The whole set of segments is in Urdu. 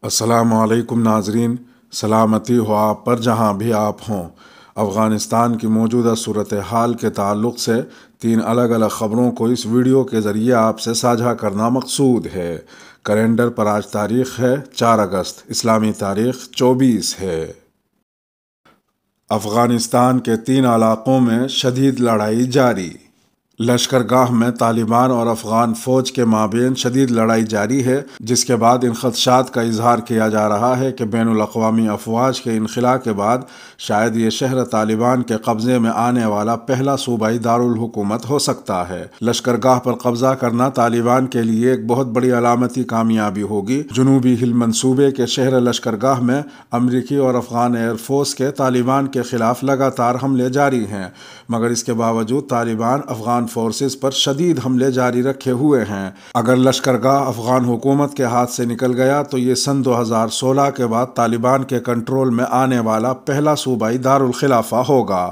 السلام علیکم ناظرین، سلامتی ہو آپ پر جہاں بھی آپ ہوں۔ افغانستان کی موجودہ صورتحال کے تعلق سے 3 الگ الگ خبروں کو اس ویڈیو کے ذریعے آپ سے ساجھا کرنا مقصود ہے۔ کیلنڈر پر آج تاریخ ہے 4 اگست، اسلامی تاریخ 24 ہے۔ افغانستان کے 3 علاقوں میں شدید لڑائی جاری۔ لشکرگاہ میں طالبان اور افغان فوج کے مابین شدید لڑائی جاری ہے، جس کے بعد ان خدشات کا اظہار کیا جا رہا ہے کہ بین الاقوامی افواج کے انخلا کے بعد شاید یہ شہر طالبان کے قبضے میں آنے والا پہلا صوبائی دارالحکومت ہو سکتا ہے۔ لشکرگاہ پر قبضہ کرنا طالبان کے لیے ایک بہت بڑی علامتی کامیابی ہوگی۔ جنوبی ہلمند صوبے کے شہر لشکرگاہ میں امریکی اور افغان ایئر فورس کے طالبان کے خلاف لگاتار حملے جاری ہیں، مگر اس کے باوجود طالبان افغان فورسز پر شدید حملے جاری رکھے ہوئے ہیں۔ اگر لشکرگاہ افغان حکومت کے ہاتھ سے نکل گیا تو یہ سن 2016 کے بعد طالبان کے کنٹرول میں آنے والا پہلا صوبائی دارالخلافہ ہوگا۔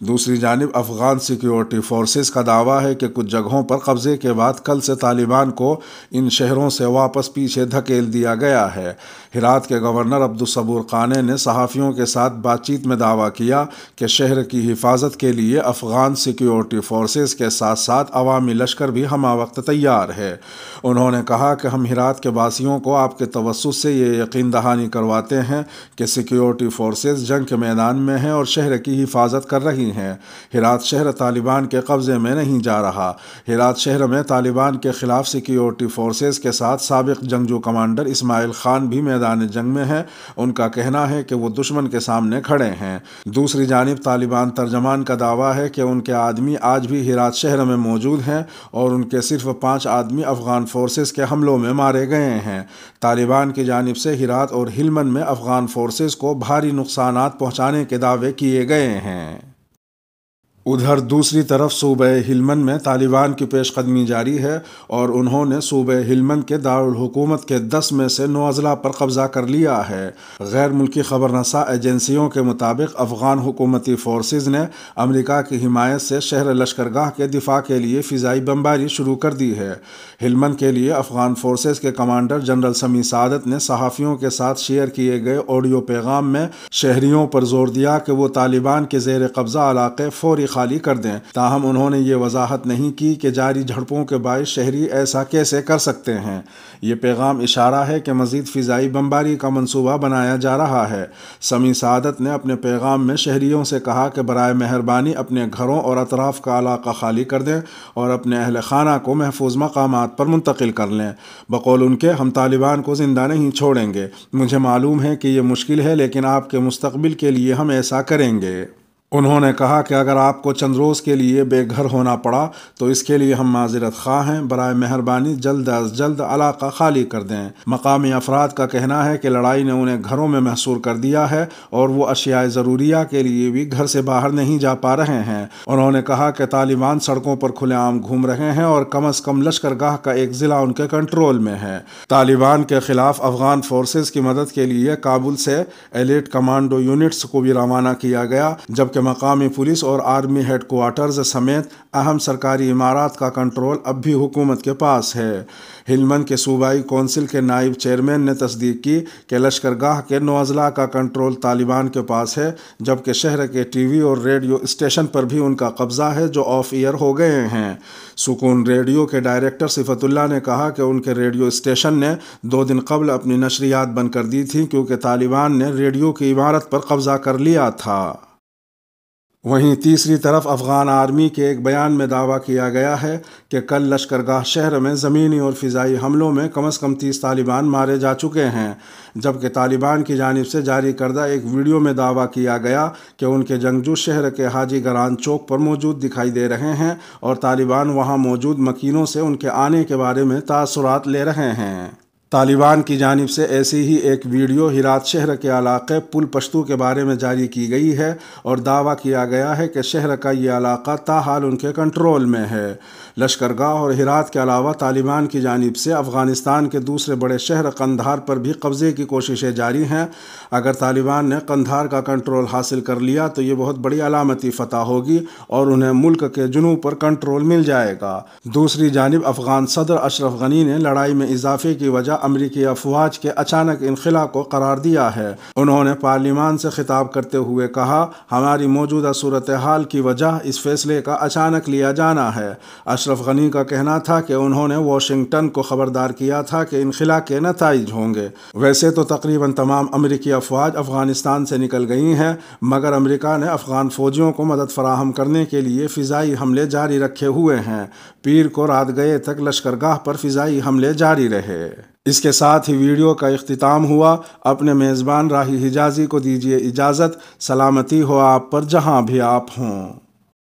دوسری جانب افغان سیکیورٹی فورسز کا دعویٰ ہے کہ کچھ جگہوں پر قبضے کے بعد کل سے طالبان کو ان شہروں سے واپس پیچھے دھکیل دیا گیا ہے۔ ہرات کے گورنر عبدالصبور قانع نے صحافیوں کے ساتھ بات چیت میں دعویٰ کیا کہ شہر کی حفاظت کے لیے افغان سیکیورٹی فورسز کے ساتھ ساتھ عوامی لشکر بھی ہمہ وقت تیار ہے۔ انہوں نے کہا کہ ہم ہرات کے باسیوں کو آپ کے توسط سے یہ یقین دہانی کرواتے ہیں کہ سیکیورٹی فورسز جنگ کے میدان میں ہیں اور شہر کی حفاظت کر رہی ہیں۔ ہرات شہر طالبان کے قبضے میں نہیں جا رہا۔ ہرات شہر میں طالبان کے خلاف سیکیورٹی فورسز کے ساتھ سابق جنگجو کمانڈر اسماعیل خان بھی میدان جنگ میں ہیں۔ ان کا کہنا ہے کہ وہ دشمن کے سامنے کھڑے ہیں۔ دوسری جانب طالبان ترجمان کا دعویٰ ہے کہ ان کے آدمی آج بھی ہرات شہر میں موجود ہیں اور ان کے صرف 5 آدمی افغان فورسز کے حملوں میں مارے گئے ہیں۔ طالبان کی جانب سے ہرات اور ہلمند میں افغان فورسز کو بھاری نقصانات پہنچانے کے دعوے کیے گئے ہیں۔ ادھر دوسری طرف صوبہ ہلمند میں طالبان کی پیش قدمی جاری ہے اور انہوں نے صوبہ ہلمند کے دارالحکومت کے 10 میں سے 9 اضلاع پر قبضہ کر لیا ہے۔ غیر ملکی خبر رساں ایجنسیوں کے مطابق افغان حکومتی فورسز نے امریکہ کی حمایت سے شہر لشکرگاہ کے دفاع کے لیے فضائی بمباری شروع کر دی ہے۔ ہلمند کے لیے افغان فورسز کے کمانڈر جنرل سمیع سعادت نے صحافیوں کے ساتھ شیئر کیے گئے آڈیو پیغام میں شہریوں پر زور دیا کہ وہ طالبان کے زیر قبضہ علاقے فوری خالی کر دیں، تاہم انہوں نے یہ وضاحت نہیں کی کہ جاری جھڑپوں کے باعث شہری ایسا کیسے کر سکتے ہیں۔ یہ پیغام اشارہ ہے کہ مزید فضائی بمباری کا منصوبہ بنایا جا رہا ہے۔ سمیع سعادت نے اپنے پیغام میں شہریوں سے کہا کہ برائے مہربانی اپنے گھروں اور اطراف کا علاقہ خالی کر دیں اور اپنے اہل خانہ کو محفوظ مقامات پر منتقل کر لیں۔ بقول ان کے، ہم طالبان کو زندہ نہیں چھوڑیں گے۔ مجھے معلوم ہے کہ یہ مشکل ہے، لیکن آپ کے مستقبل کے لیے ہم ایسا کریں گے۔ انہوں نے کہا کہ اگر آپ کو چند روز کے لیے بے گھر ہونا پڑا تو اس کے لیے ہم معذرت خواہ ہیں۔ برائے مہربانی جلد از جلد علاقہ خالی کر دیں۔ مقامی افراد کا کہنا ہے کہ لڑائی نے انہیں گھروں میں محصور کر دیا ہے اور وہ اشیاء ضروریہ کے لیے بھی گھر سے باہر نہیں جا پا رہے ہیں۔ انہوں نے کہا کہ طالبان سڑکوں پر کھلے عام گھوم رہے ہیں اور کم از کم لشکرگاہ کا ایک ضلع ان کے کنٹرول میں ہے۔ طالبان کے خلاف افغان فورسز کی مدد کے لیے کابل سے ایلیٹ کمانڈو یونٹس کو بھی روانہ کیا گیا، جبکہ مقامی پولیس اور آرمی ہیڈ کوارٹرز سمیت اہم سرکاری عمارات کا کنٹرول اب بھی حکومت کے پاس ہے۔ ہلمند کے صوبائی کونسل کے نائب چیئرمین نے تصدیق کی کہ لشکرگاہ کے 9 اضلاع کا کنٹرول طالبان کے پاس ہے، جبکہ شہر کے ٹی وی اور ریڈیو اسٹیشن پر بھی ان کا قبضہ ہے جو آف ایئر ہو گئے ہیں۔ سکون ریڈیو کے ڈائریکٹر صفت اللہ نے کہا کہ ان کے ریڈیو اسٹیشن نے 2 دن قبل اپنی نشریات بند کر دی تھی کیونکہ طالبان نے ریڈیو کی عمارت پر قبضہ کر لیا تھا۔ وہیں تیسری طرف افغان آرمی کے ایک بیان میں دعویٰ کیا گیا ہے کہ کل لشکرگاہ شہر میں زمینی اور فضائی حملوں میں کم از کم 30 طالبان مارے جا چکے ہیں، جبکہ طالبان کی جانب سے جاری کردہ ایک ویڈیو میں دعویٰ کیا گیا کہ ان کے جنگجو شہر کے حاجی گران چوک پر موجود دکھائی دے رہے ہیں اور طالبان وہاں موجود مکینوں سے ان کے آنے کے بارے میں تاثرات لے رہے ہیں۔ طالبان کی جانب سے ایسی ہی ایک ویڈیو ہرات شہر کے علاقے پل پشتو کے بارے میں جاری کی گئی ہے اور دعویٰ کیا گیا ہے کہ شہر کا یہ علاقہ تاحال ان کے کنٹرول میں ہے۔ لشکرگاہ اور ہرات کے علاوہ طالبان کی جانب سے افغانستان کے دوسرے بڑے شہر قندھار پر بھی قبضے کی کوششیں جاری ہیں۔ اگر طالبان نے قندھار کا کنٹرول حاصل کر لیا تو یہ بہت بڑی علامتی فتح ہوگی اور انہیں ملک کے جنوب پر کنٹرول مل جائے گا۔ دوسری جانب افغان صدر اشرف غنی نے لڑائی میں اضافے کی وجہ امریکی افواج کے اچانک انخلا کو قرار دیا ہے۔ انہوں نے پارلیمان سے خطاب کرتے ہوئے کہا، ہماری موجودہ صورتحال کی وجہ اس فیصلے کا اچانک لیا جانا ہے۔ اشرف غنی کا کہنا تھا کہ انہوں نے واشنگٹن کو خبردار کیا تھا کہ انخلا کے نتائج ہوں گے۔ ویسے تو تقریباً تمام امریکی افواج افغانستان سے نکل گئی ہیں، مگر امریکہ نے افغان فوجیوں کو مدد فراہم کرنے کے لیے فضائی حملے جاری رکھے ہوئے ہیں۔ پیر کو رات گئے تک لشکرگاہ پر فضائی حملے جاری رہے۔ اس کے ساتھ ہی ویڈیو کا اختتام ہوا۔ اپنے میزبان راہی حجازی کو دیجیے اجازت۔ سلامتی ہو آپ پر جہاں بھی آپ ہوں۔